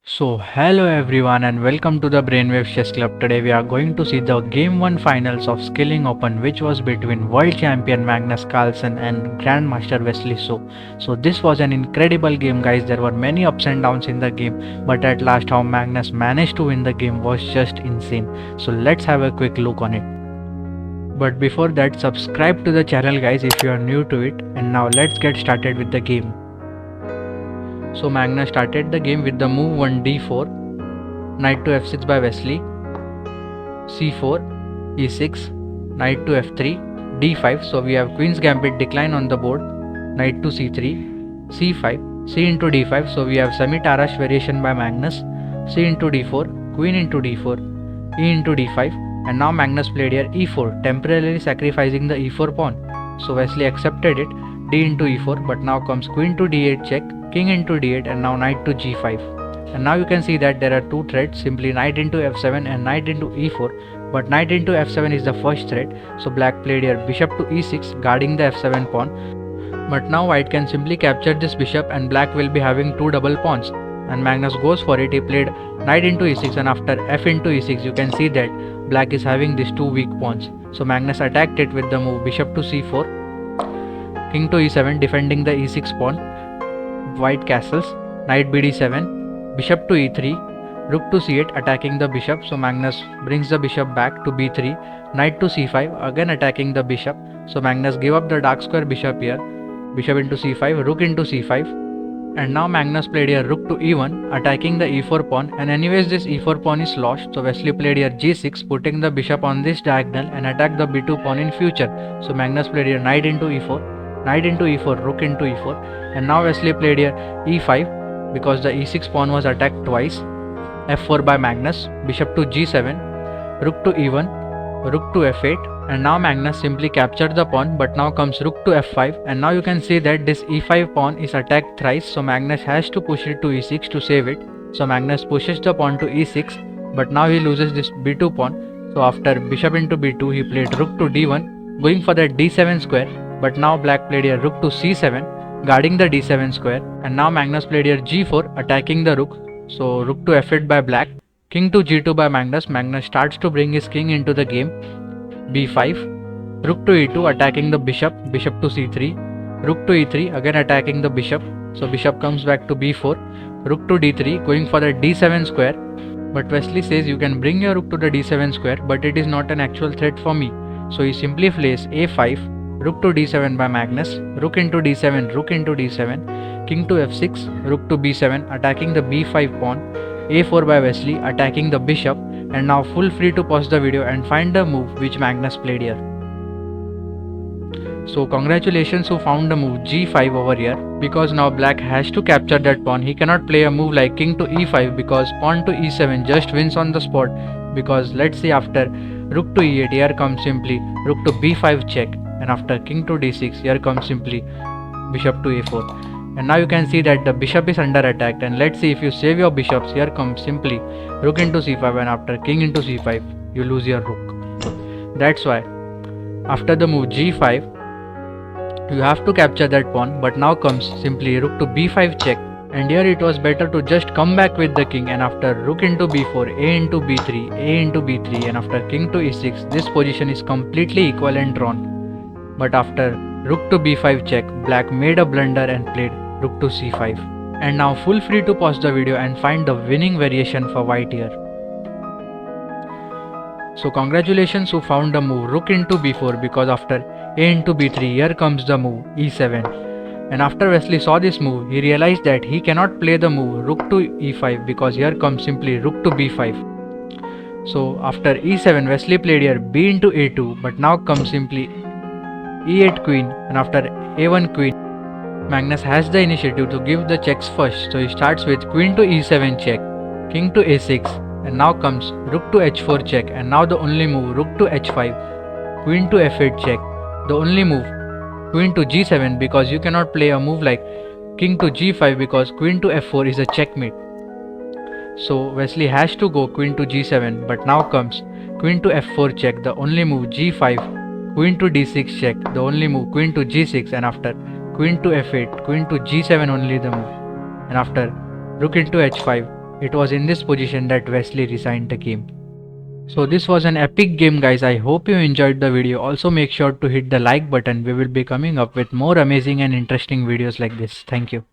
So hello everyone and welcome to the Brainwave Chess Club. Today we are going to see the Game 1 finals of Skilling Open, which was between World Champion Magnus Carlsen and Grandmaster Wesley So. So this was an incredible game, guys. There were many ups and downs in the game, but at last how Magnus managed to win the game was just insane. So let's have a quick look on it. But before that, subscribe to the channel, guys, if you are new to it. And now let's get started with the game. So Magnus started the game with the move 1 d4, knight to f6 by Wesley, c4, e6, knight to f3, d5. So we have queen's gambit decline on the board, knight to c3, c5, c into d5. So we have semi-Tarrasch variation by Magnus, c into d4, queen into d4, e into d5. And now Magnus played here e4, temporarily sacrificing the e4 pawn. So Wesley accepted it, d into e4, but now comes queen to d8 check, king into d8, and now knight to g5. And now you can see that there are two threats, simply knight into f7 and knight into e4, but knight into f7 is the first threat. So black played here bishop to e6, guarding the f7 pawn. But now white can simply capture this bishop and black will be having two double pawns. And Magnus goes for it. He played knight into e6, and after f into e6 you can see that black is having these two weak pawns. So Magnus attacked it with the move bishop to c4, king to e7 defending the e6 pawn, white castles, knight bd7, bishop to e3, rook to c8 attacking the bishop. So Magnus brings the bishop back to b3, knight to c5 again attacking the bishop. So Magnus gave up the dark square bishop here, bishop into c5, rook into c5. And now Magnus played here rook to e1 attacking the e4 pawn, and anyways this e4 pawn is lost. So Wesley played here g6 putting the bishop on this diagonal and attack the b2 pawn in future. So Magnus played here knight into e4, knight into e4, rook into e4. And now Wesley played here e5 because the e6 pawn was attacked twice, f4 by Magnus, bishop to g7, rook to e1, rook to f8. And now Magnus simply captured the pawn, but now comes rook to f5, and now you can see that this e5 pawn is attacked thrice. So Magnus has to push it to e6 to save it. So Magnus pushes the pawn to e6, but now he loses this b2 pawn. So after bishop into b2 he played rook to d1, going for the d7 square, but now black played here rook to c7, guarding the d7 square. And now Magnus played here g4 attacking the rook. So rook to f8 by black, king to g2 by Magnus. Magnus starts to bring his king into the game, b5, rook to e2 attacking the bishop, bishop to c3, rook to e3 again attacking the bishop. So bishop comes back to b4, rook to d3 going for the d7 square, but Wesley says you can bring your rook to the d7 square, but it is not an actual threat for me. So he simply plays a5, rook to d7 by Magnus, rook into d7, rook into d7, king to f6, rook to b7 attacking the b5 pawn, a4 by Wesley attacking the bishop. And now full free to pause the video and find the move which Magnus played here. So congratulations who found the move g5 over here, because now black has to capture that pawn. He cannot play a move like king to e5 because pawn to e7 just wins on the spot. Because let's see, after rook to e8 here comes simply rook to b5 check, and after king to d6 here comes simply bishop to a4. And now you can see that the bishop is under attack, and let's see if you save your bishops. Here comes simply rook into c5, and after king into c5 you lose your rook. That's why after the move g5 you have to capture that pawn, but now comes simply rook to b5 check, and here it was better to just come back with the king. And after rook into b4, a into b3, a into b3, and after king to e6 this position is completely equal and drawn. But after rook to b5 check, black made a blunder and played rook to c5. And now full free to pause the video and find the winning variation for white here. So congratulations who found the move rook into b4, because after a into b3 here comes the move e7. And after Wesley saw this move, he realized that he cannot play the move rook to e5 because here comes simply rook to b5. So after e7 Wesley played here b into a2, but now comes simply e8 queen, and after a1 queen Magnus has the initiative to give the checks first. So he starts with queen to e7 check, king to a6, and now comes rook to h4 check, and now the only move rook to h5, queen to f8 check, the only move queen to g7, because you cannot play a move like king to g5 because queen to f4 is a checkmate. So Wesley has to go queen to g7, but now comes queen to f4 check, the only move g5, queen to d6 check, the only move queen to g6, and after queen to f8, queen to g7 only the move, and after rook into h5 It was in this position that Wesley resigned the game. So this was an epic game guys. I hope you enjoyed the video. Also make sure to hit the like button. We will be coming up with more amazing and interesting videos like this. Thank you.